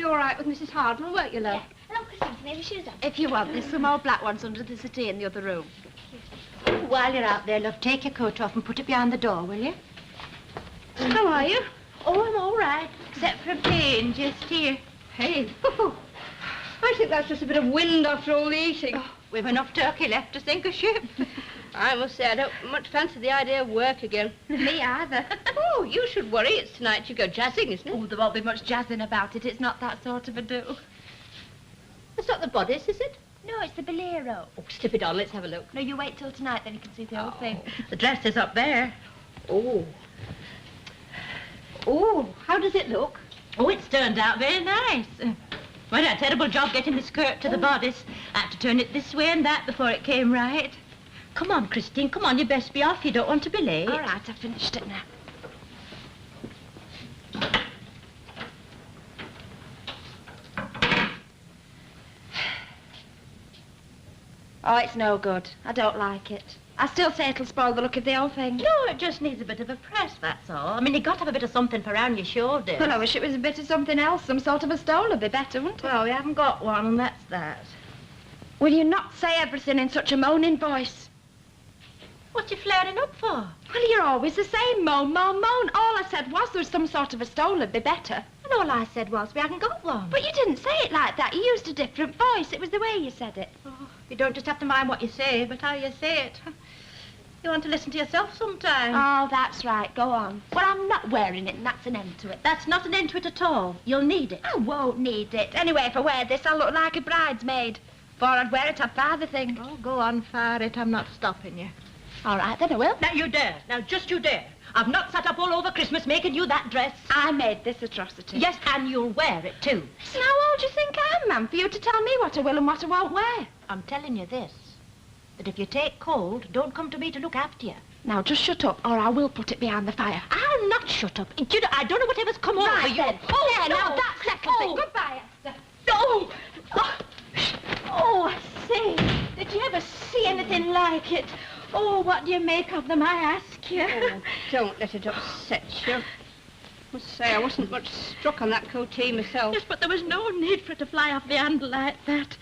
be all right with Mrs. Harden, won't you, love? Yeah. Hello, Christine. Maybe shoes on. If you want, there's some old black ones under the settee in the other room. While you're out there, love, take your coat off and put it behind the door, will you? How are you? Oh, I'm all right, except for a pain just here. Hey. I think that's just a bit of wind after all the eating. Oh, we've enough turkey left to sink a ship. I must say, I don't much fancy the idea of work again. Me either. Oh, you should worry. It's tonight you go jazzing, isn't it? Oh, there won't be much jazzing about it. It's not that sort of a do. It's not the bodice, is it? No, it's the bolero. Oh, slip it on. Let's have a look. No, you wait till tonight, then you can see the whole thing. The dress is up there. Oh. Oh, how does it look? Oh, it's turned out very nice. We had a terrible job getting the skirt to the bodice. I had to turn it this way and that before it came right. Come on, Christine, come on, you best be off. You don't want to be late. All right, I've finished it now. Oh, it's no good. I don't like it. I still say it'll spoil the look of the whole thing. No, it just needs a bit of a press, that's all. I mean, you've got to have a bit of something for around your shoulders. Well, I wish it was a bit of something else. Some sort of a stole would be better, wouldn't it? Well, we haven't got one, and that's that. Will you not say everything in such a moaning voice? What you flaring up for? Well, you're always the same. Moan, moan, moan. All I said was there's some sort of a stole would be better. And all I said was we haven't got one. But you didn't say it like that. You used a different voice. It was the way you said it. Oh, you don't just have to mind what you say, but how you say it. You want to listen to yourself sometimes. Oh, that's right. Go on. Well, I'm not wearing it, and that's an end to it. That's not an end to it at all. You'll need it. I won't need it. Anyway, if I wear this, I'll look like a bridesmaid. Before I'd wear it, I'd fire the thing. Oh, go on, fire it. I'm not stopping you. All right, then I will. Now, you dare. Now, just you dare. I've not sat up all over Christmas making you that dress. I made this atrocity. Yes, and you'll wear it, too. So how old do you think I am, ma'am, for you to tell me what I will and what I won't wear? I'm telling you this, that if you take cold, don't come to me to look after you. Now, just shut up, or I will put it behind the fire. I'll not shut up. You know, I don't know whatever's come over Right, you. then. Oh, there, no. now, that settles Oh. it. Goodbye, Esther. No! Oh, I say, did you ever see anything like it? Oh, what do you make of them, I ask you? Oh, don't let it upset you. I must say, I wasn't much struck on that coatee myself. Yes, but there was no need for it to fly off the handle like that.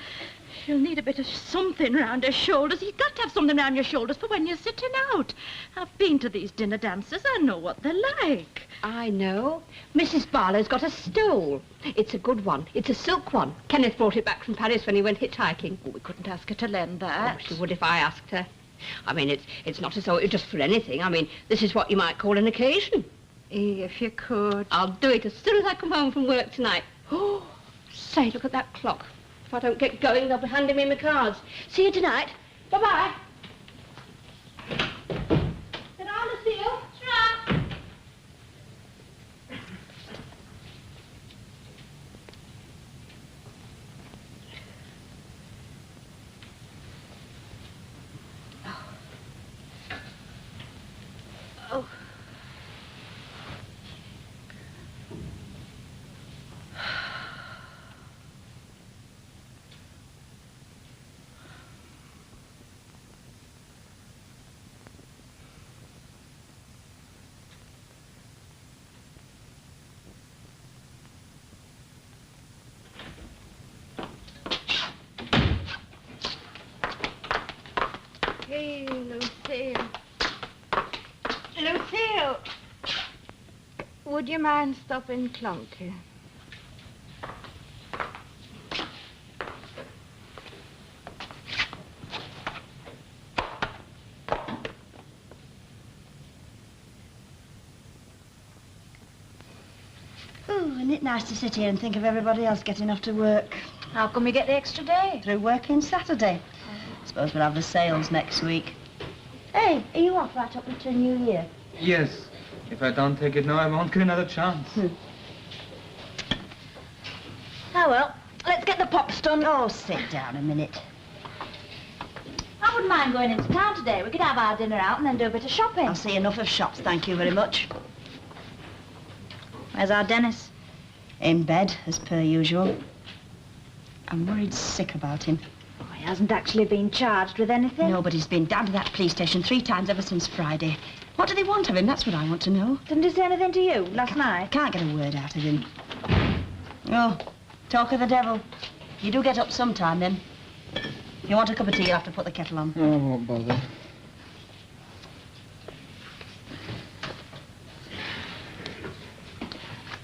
You'll need a bit of something round her shoulders. You've got to have something round your shoulders for when you're sitting out. I've been to these dinner dances. I know what they're like. I know. Mrs. Barlow's got a stole. It's a good one. It's a silk one. Kenneth brought it back from Paris when he went hitchhiking. Oh, we couldn't ask her to lend that. Oh, she would if I asked her. I mean, it's not as though it was just for anything. I mean, this is what you might call an occasion. If you could. I'll do it as soon as I come home from work tonight. Oh, say, look at that clock. If I don't get going, they'll be handing me my cards. See you tonight. Bye-bye. Ta-ra, Lucille. Ta-ra. Oh. Hey, Lucille. Lucille, would you mind stopping clunky? Oh, isn't it nice to sit here and think of everybody else getting off to work? How come we get the extra day? Through working Saturday. Suppose we'll have the sales next week. Hey, are you off right up until New Year? Yes. If I don't take it now, I won't get another chance. Oh, well, let's get the pops done. Oh, sit down a minute. I wouldn't mind going into town today. We could have our dinner out and then do a bit of shopping. I'll see enough of shops, thank you very much. Where's our Dennis? In bed, as per usual. I'm worried sick about him. Oh, he hasn't actually been charged with anything. No, but he's been down to that police station 3 times ever since Friday. What do they want of him? That's what I want to know. Didn't he say anything to you last night? I can't get a word out of him. Oh, Talk of the devil. You do get up sometime, then. If you want a cup of tea, you'll have to put the kettle on. Oh, I won't bother.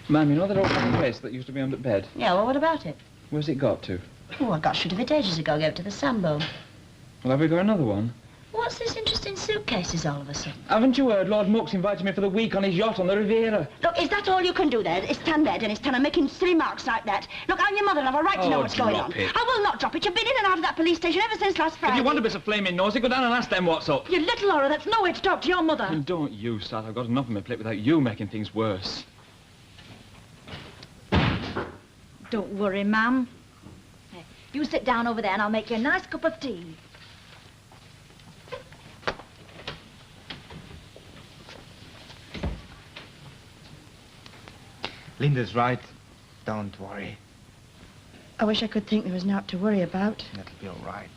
Ma'am, you know that old place that used to be under bed? Yeah, well, what about it? Where's it got to? Oh, I got rid of it ages ago. Gave it to the Sambo. Well, have we got another one? What's this interest in suitcases all of a sudden? Haven't you heard? Lord Mook's invited me for the week on his yacht on the Riviera. Look, is that all you can do there? Is stand there and stand and making silly marks like that? Look, I'm your mother and I've a right to know what's going on. It. I will not drop it. You've been in and out of that police station ever since last Friday. If you want a bit of flaming nosy, go down and ask them what's up. You little Laura, that's no way to talk to your mother. And don't you start. I've got enough on my plate without you making things worse. Don't worry, ma'am. Hey, you sit down over there and I'll make you a nice cup of tea. Linda's right. Don't worry. I wish I could think there was naught to worry about. That'll be all right.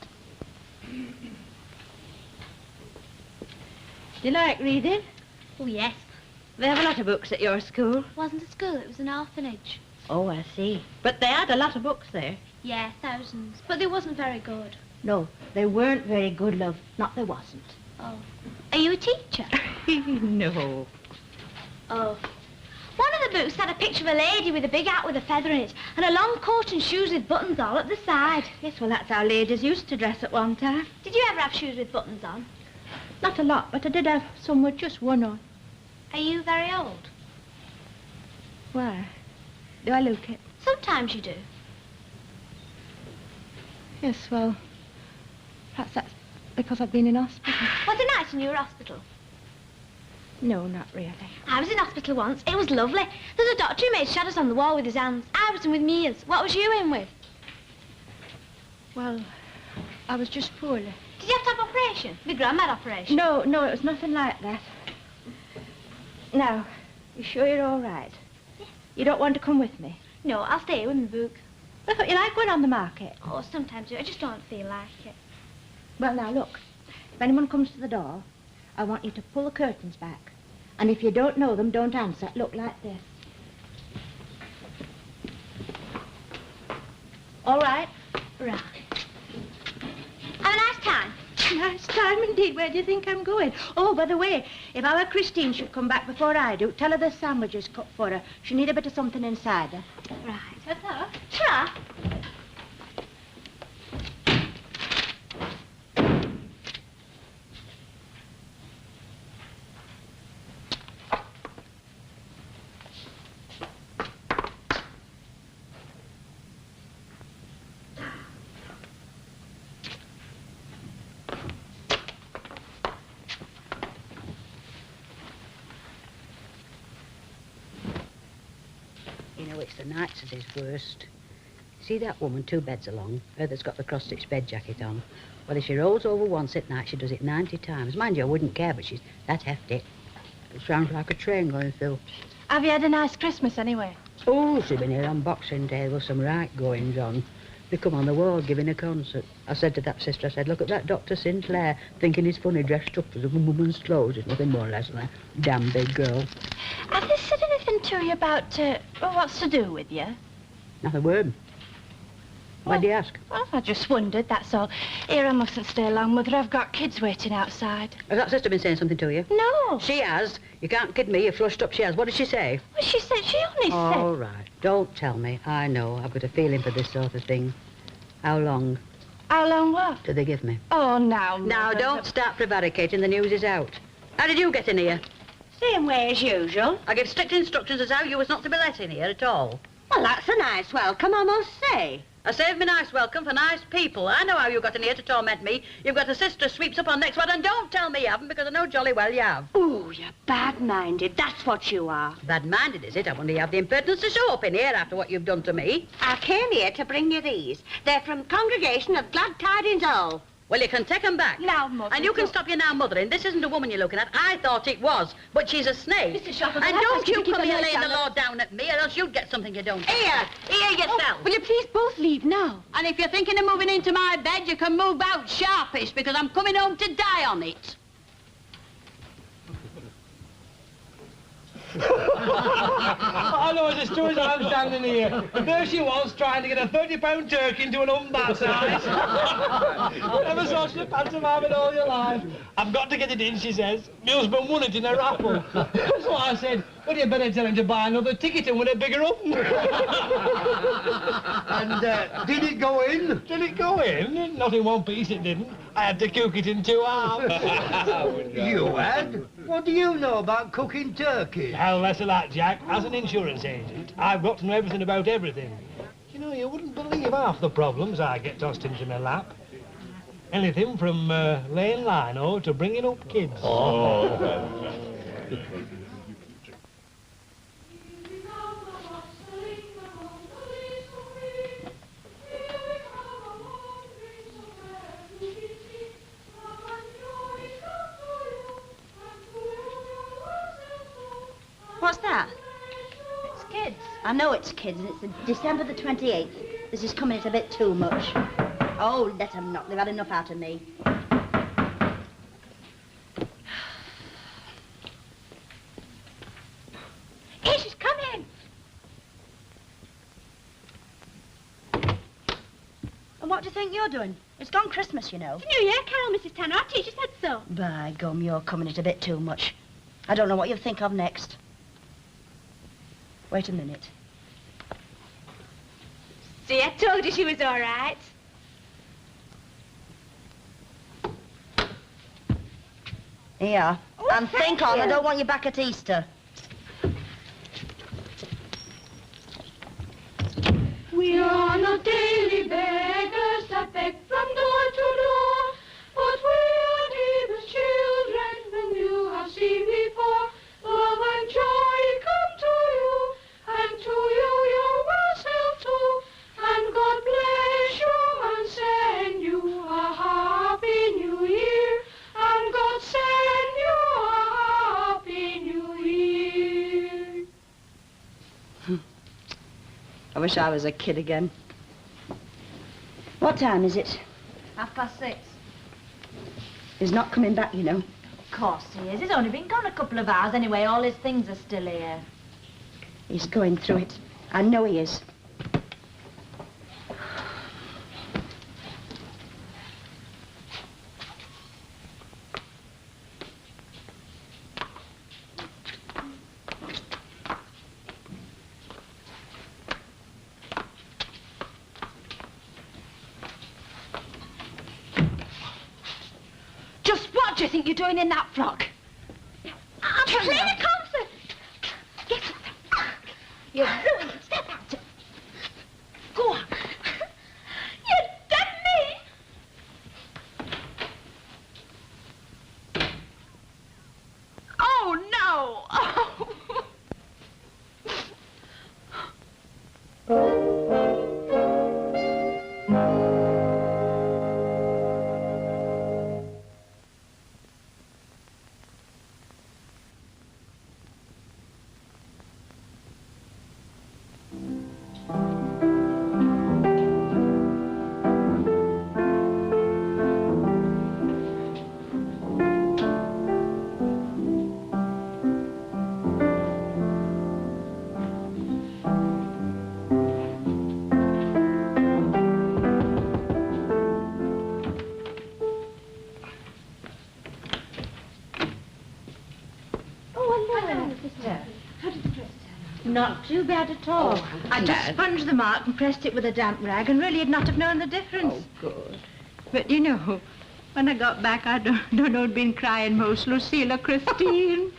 Do you like reading? Oh, yes. They have a lot of books at your school. It wasn't a school, it was an orphanage. Oh, I see. But they had a lot of books there. Yeah, thousands. But they wasn't very good. No, they weren't very good, love. Not they wasn't. Oh. Are you a teacher? No. Oh. One of the books had a picture of a lady with a big hat with a feather in it and a long coat and shoes with buttons all at the side. Yes, well, that's how ladies used to dress at one time. Did you ever have shoes with buttons on? Not a lot, but I did have some with just one on. Are you very old? Why? Do I look it? Sometimes you do. Yes, well, perhaps that's because I've been in hospital. Was it nice when you were in hospital? No, not really. I was in hospital once. It was lovely. There's a doctor who made shadows on the wall with his hands. I was in with me ears. What was you in with? Well, I was just poorly. Did you have to have operation? My grandma had operation. No, it was nothing like that. Now, you sure you're all right? Yes. You don't want to come with me? No, I'll stay here with my book. I thought you liked going on the market. Oh, sometimes I just don't feel like it. Well, now, look. If anyone comes to the door, I want you to pull the curtains back. And if you don't know them, don't answer. Look like this. All right? Right. Have a nice time. Nice time indeed. Where do you think I'm going? Oh, by the way, if our Christine should come back before I do, tell her the sandwich is cut for her. She'll need a bit of something inside her. Right. Ta-ta. Ta. You know, it's the nights that is worst. See that woman 2 beds along, her that's got the cross-stitch bed jacket on? Well, if she rolls over once at night, she does it 90 times. Mind you, I wouldn't care, but she's that hefty. It sounds like a train going through. Have you had a nice Christmas anyway? Oh, she's been here on Boxing Day. There was some right goings on. They come on the wall giving a concert. I said to that sister, I said, look at that Dr. Sinclair, thinking he's funny, dressed up as a woman's clothes. It's nothing more or less than a damn big girl. Have they said anything to you about, what's to do with you? Not a word. Why'd you ask? Well, I just wondered, that's all. Here, I mustn't stay long with her. I've got kids waiting outside. Has that sister been saying something to you? No. She has. You can't kid me. You're flushed up. She has. What did she say? Well, she only All right. Don't tell me. I know. I've got a feeling for this sort of thing. How long How long what? do they give me? Oh, now, Now, Mother. don't start prevaricating. The news is out. How did you get in here? Same way as usual. I give strict instructions as how you was not to be let in here at all. Well, that's a nice welcome, I must say. I saved me nice welcome for nice people. I know how you got in here to torment me. You've got a sister sweeps up on next one, and don't tell me you haven't, because I know jolly well you have. Ooh, you're bad-minded. That's what you are. Bad-minded, is it? I wonder you have the impertinence to show up in here after what you've done to me. I came here to bring you these. They're from Congregation of Glad Tidings All. Well, you can take 'em back. Now, Mother. And you can stop your now mothering. This isn't a woman you're looking at. I thought it was, but she's a snake. Mr. Shopper, and I'll don't ask you you to keep come your here voice laying the down. law down at me, or else you'll get something you don't. Here yourself. Will you please both leave now? And if you're thinking of moving into my bed, you can move out sharpish, because I'm coming home to die on it. I know it's as true as I'm standing here. There she was, trying to get a £30 turkey into an umbat size. Never saw such a pantomime in all your life. I've got to get it in, she says. My husband won it in a raffle. So I said, well, you better tell him to buy another ticket and win a bigger oven. And did it go in? Did it go in? Not in one piece, it didn't. I had to cook it in 2 halves. You had? What do you know about cooking turkey? Hell, less of that, Jack. As an insurance agent, I've got to know everything about everything. You know, you wouldn't believe half the problems I get tossed into my lap. Anything from laying lino to bringing up kids. Oh. What's that? It's kids. I know it's kids, and it's December the 28th. This is coming, it's a bit too much. Oh, let them not. They've had enough out of me. Here, she's coming. And what do you think you're doing? It's gone Christmas, you know. It's New Year, Carol, Mrs. Tanner. Our teacher said so. By gum, you're coming, it's a bit too much. I don't know what you'll think of next. Wait a minute. See, I told you she was all right. Here. Oh, And think on, I don't want you back at Easter. We are not daily beggars that beg from door to door, but we are neighbors' children whom you have seen before. Love and joy come to you, and to you yourself too, and God bless you and send you a happy new year, and God send you a happy new year. I wish I was a kid again. What time is it? 6:30. He's not coming back, you know. Of course he is. He's only been gone a couple of hours anyway. All his things are still here. He's going through it. I know he is. Just what do you think you're doing in that frock? I'm playing a concert. Get up. You're ruined. Step out. Go on. You damn me. Oh, no! Oh. Not too bad at all. Oh, I just sponged the mark and pressed it with a damp rag, and really you'd not have known the difference. Oh, good. But, you know, when I got back, I don't know who'd been crying most, Lucille or Christine.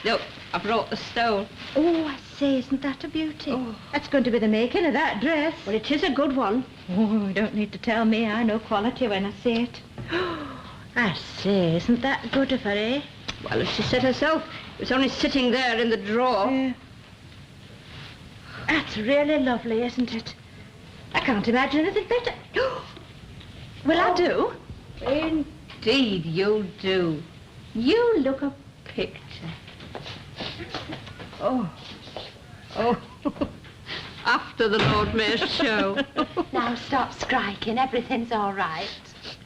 Look, I brought the stole. Oh, I say, isn't that a beauty? Oh. That's going to be the making of that dress. Well, it is a good one. Oh, you don't need to tell me. I know quality when I see it. I say, isn't that good of her, eh? Well, as she said herself, it was only sitting there in the drawer. Yeah. That's really lovely, isn't it? I can't imagine anything better. Will I do? Indeed, you do. You look a picture. Oh. After the Lord Mayor's show. Now stop striking. Everything's all right.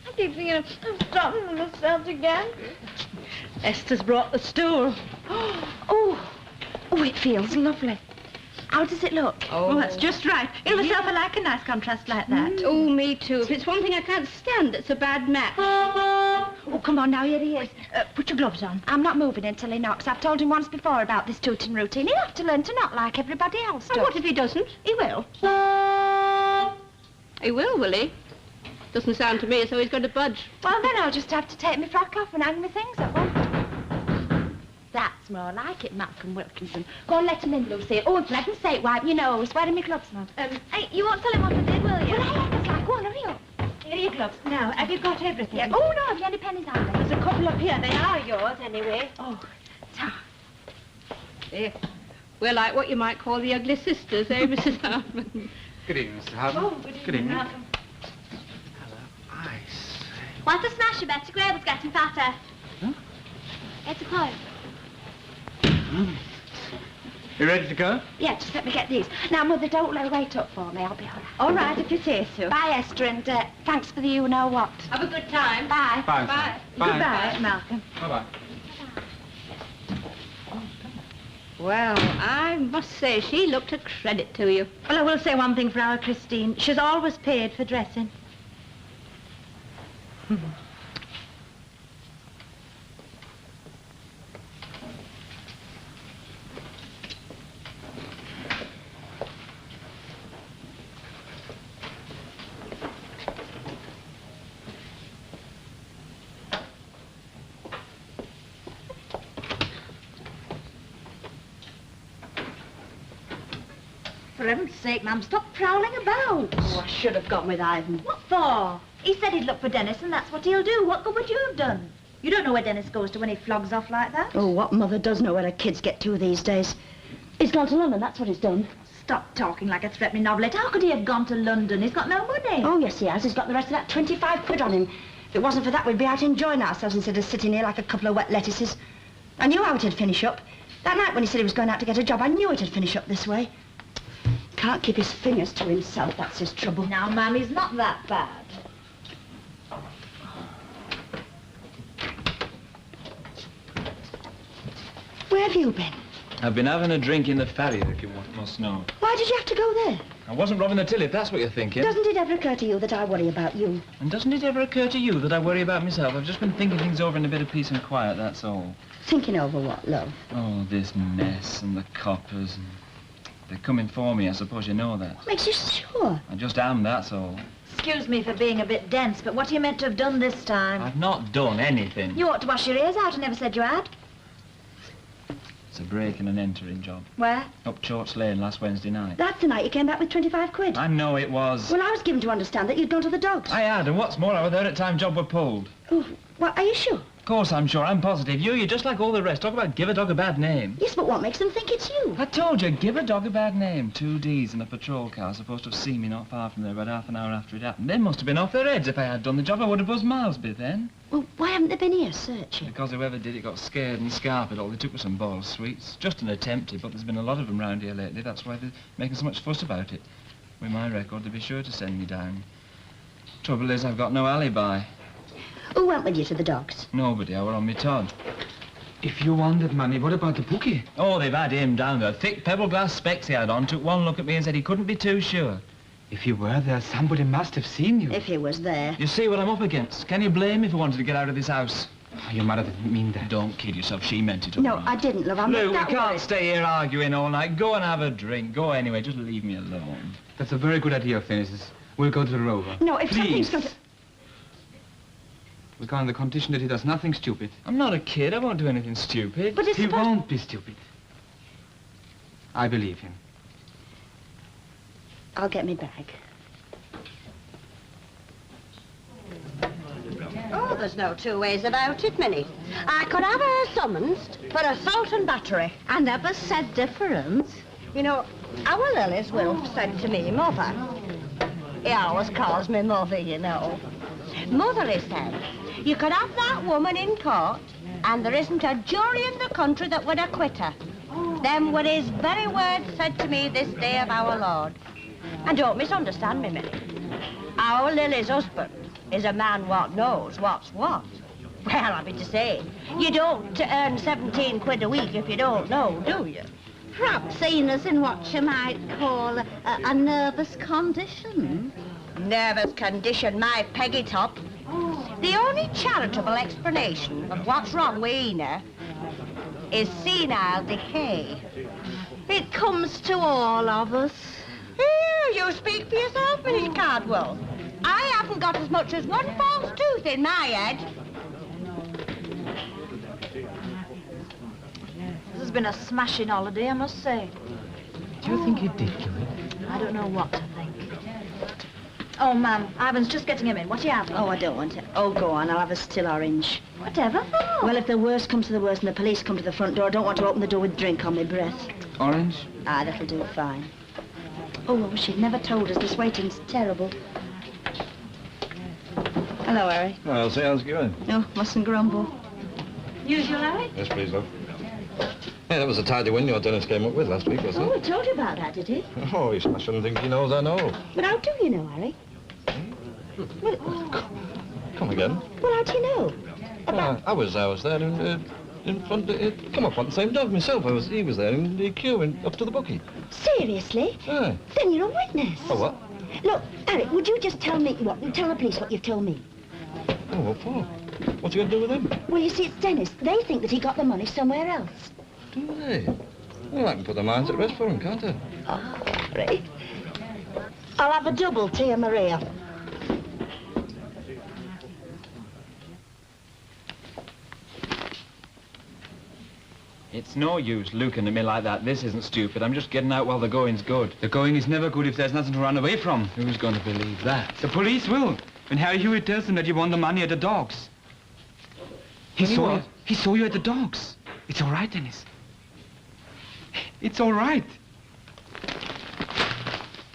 I keep thinking of stopping myself again. Esther's brought the stool. Oh, it feels lovely. How does it look? Oh, that's just right. You know, myself, I like a nice contrast like that. Oh, me too. If it's one thing I can't stand, it's a bad match. Oh, come on now, here he is. Put your gloves on. I'm not moving until he knocks. I've told him once before about this tooting routine. He'll have to learn to knock like everybody else does. And what if he doesn't? He will. He will he? Doesn't sound to me as though he's going to budge. Well, then I'll just have to take my frock off and hang my things up, won't I? That's more like it, Malcolm Wilkinson. Go on, let him in, Lucy. Oh, and for heaven's sake, wipe your nose. Where are my gloves, Mum? Hey, you won't tell him what I did, will you? Well, I ain't like, go on, hurry up. Here are your gloves. Now, have you got everything? Yeah. Oh, no, have you any pennies on there? There's a couple up here. They are yours, anyway. Oh, There. We're like what you might call the ugly sisters, eh, Mrs. Hartman? Good evening, Mr. Hartman. Oh, good evening, Malcolm. Ice. What's the smash, Betty? Grable's getting fatter. Huh? It's a close. You ready to go? yeah, just let me get these. Now, Mother, don't wait up for me. I'll be all right. All right, if you say so. Bye, Esther, and thanks for the you-know-what. Have a good time. Bye. Bye. Bye. Goodbye, Malcolm. Bye-bye. Well, I must say, she looked a credit to you. Well, I will say one thing for our Christine. She's always paid for dressing. For heaven's sake, Ma'am, stop prowling about. Oh, I should have gone with Ivan. What for? He said he'd look for Dennis, and that's what he'll do. What good would you have done? You don't know where Dennis goes to when he flogs off like that. Oh, what mother does know where her kids get to these days. He's gone to London, that's what he's done. Stop talking like a threatening novelette. How could he have gone to London? He's got no money. Oh, yes, he has. He's got the rest of that 25 quid on him. If it wasn't for that, we'd be out enjoying ourselves instead of sitting here like a couple of wet lettuces. I knew how it'd finish up. That night when he said he was going out to get a job, I knew it'd finish up this way. Can't keep his fingers to himself, that's his trouble. Now, Ma'am, he's not that bad. Where have you been? I've been having a drink in the ferry, if you must know. Why did you have to go there? I wasn't robbing the till, if that's what you're thinking. Doesn't it ever occur to you that I worry about you? And doesn't it ever occur to you that I worry about myself? I've just been thinking things over in a bit of peace and quiet, that's all. Thinking over what, love? Oh, this mess and the coppers. And they're coming for me, I suppose you know that. What makes you sure? I just am, that's all. Excuse me for being a bit dense, but what are you meant to have done this time? I've not done anything. You ought to wash your ears out. I never said you had. It's a break and an entering job. Where? Up Church Lane last Wednesday night. That's the night you came back with 25 quid. I know it was. Well, I was given to understand that you'd gone to the dogs. I had, and what's more, I was there at the time job were pulled. Oh, well, are you sure? Of course I'm sure, I'm positive. You're just like all the rest. Talk about give a dog a bad name. Yes, but what makes them think it's you? I told you, give a dog a bad name. 2 Ds in a patrol car supposed to have seen me not far from there about half an hour after it happened. They must have been off their heads. If I had done the job, I would have buzzed miles by then. Well, why haven't they been here searching? Because whoever did it got scared and scarfed it all. They took me some boiled sweets. Just an attempt, but there's been a lot of them round here lately. That's why they're making so much fuss about it. With my record, they'd be sure to send me down. Trouble is, I've got no alibi. Who went with you to the dogs? Nobody. I were on me Todd. If you wanted money, what about the bookie? Oh, they've had him down there. Thick pebble glass specs he had on. Took one look at me and said he couldn't be too sure. If you were there, somebody must have seen you. If he was there. You see what I'm up against. Can you blame me if I wanted to get out of this house? Oh, your mother didn't mean that. Don't kid yourself. She meant it all No, right. I didn't, love. I'm Lou, not we that can't worried. stay here arguing all night. Go and have a drink. Go anyway. Just leave me alone. That's a very good idea, Phineas. We'll go to the Rover. No, if something's Please. going to... We'll go on the condition that he does nothing stupid. I'm not a kid. I won't do anything stupid. But it's He supposed... won't be stupid. I believe him. I'll get me bag. Oh, there's no two ways about it, Minnie. I could have her summoned for assault and battery. I never said difference. You know, our Lily's Will said to me, Mother. He always calls me Mother, you know. Mother, he said, you could have that woman in court, and there isn't a jury in the country that would acquit her. Them were his very words said to me this day of our Lord. And don't misunderstand me, Minnie. Our Lily's husband is a man what knows what's what. Well, I mean to say, you don't earn 17 quid a week if you don't know, do you? Perhaps seen us in what you might call a nervous condition. Nervous condition, my Peggy top. The only charitable explanation of what's wrong with Ina is senile decay. It comes to all of us. Here, you speak for yourself, Mrs. Cardwell. I haven't got as much as one false tooth in my head. This has been a smashing holiday, I must say. Do you think he did do it? I don't know what to think. Oh, ma'am, Ivan's just getting him in. What do you have? Oh, I don't want it. Oh, go on, I'll have a still orange. Whatever for? Well, if the worst comes to the worst and the police come to the front door, I don't want to open the door with drink on my breath. Orange? Ah, that'll do fine. Oh, I wish she'd never told us. This waiting's terrible. Hello, Harry. Well, Elsie, how's it going? No, mustn't grumble. Usual, Harry? Yes, please, love. Yeah, that was a tidy win your Dennis came up with last week, wasn't Oh, it? I told you about that, did he? Oh, you smash anything he knows I know. But how do you know, Harry? Well, Come again. well, how do you know? I was there in front come up on the same dog myself. He was there in the queue up to the bookie. Seriously? Yeah. Then you're a witness. Oh, what? Look, Harry, would you just tell me tell the police what you've told me? Oh, what for? What you going to do with him? Well, you see, it's Dennis. They think that he got the money somewhere else. Do they? Well, I can put their minds at rest for him, can't I? Oh, great. I'll have a double, Tia Maria. It's no use looking at me like that. This isn't stupid. I'm just getting out while the going's good. The going is never good if there's nothing to run away from. Who's going to believe that? The police will. When Harry Hewitt tells them that you won the money at the dogs. He saw you at the dogs. It's all right, Dennis. It's all right.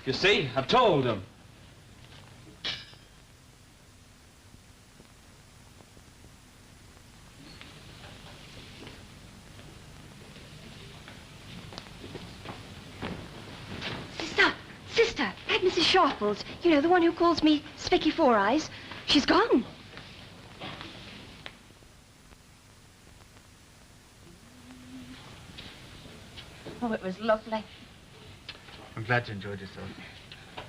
You see, I told him. Sister, that Mrs. Sharples, you know, the one who calls me Spicky Four Eyes, she's gone. Oh, it was lovely. I'm glad you enjoyed yourself.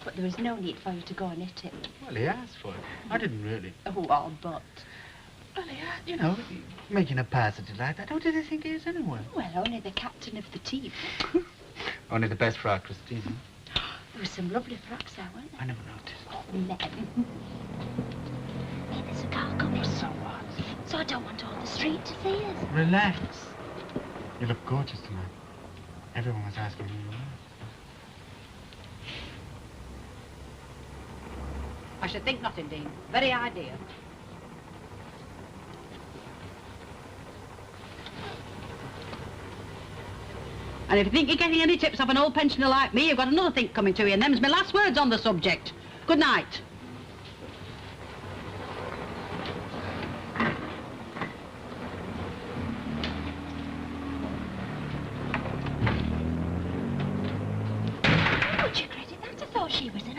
But there was no need for you to go and hit it. Well, he asked for it. I didn't really. Oh, all but. Well, he, you know, making a passage like that. Who did he think he is anyway? Well, only the captain of the team. Only the best frock, Christine. There were some lovely frocks there, weren't there? I never noticed. Oh, men. Hey, there's a car coming. So what? So I don't want all the street to see us. Relax. You look gorgeous tonight. Everyone was asking who you were. I should think not, indeed. Very idea. And if you think you're getting any tips off an old pensioner like me, you've got another thing coming to you, and them's my last words on the subject. Good night. Would you credit that? I thought she was an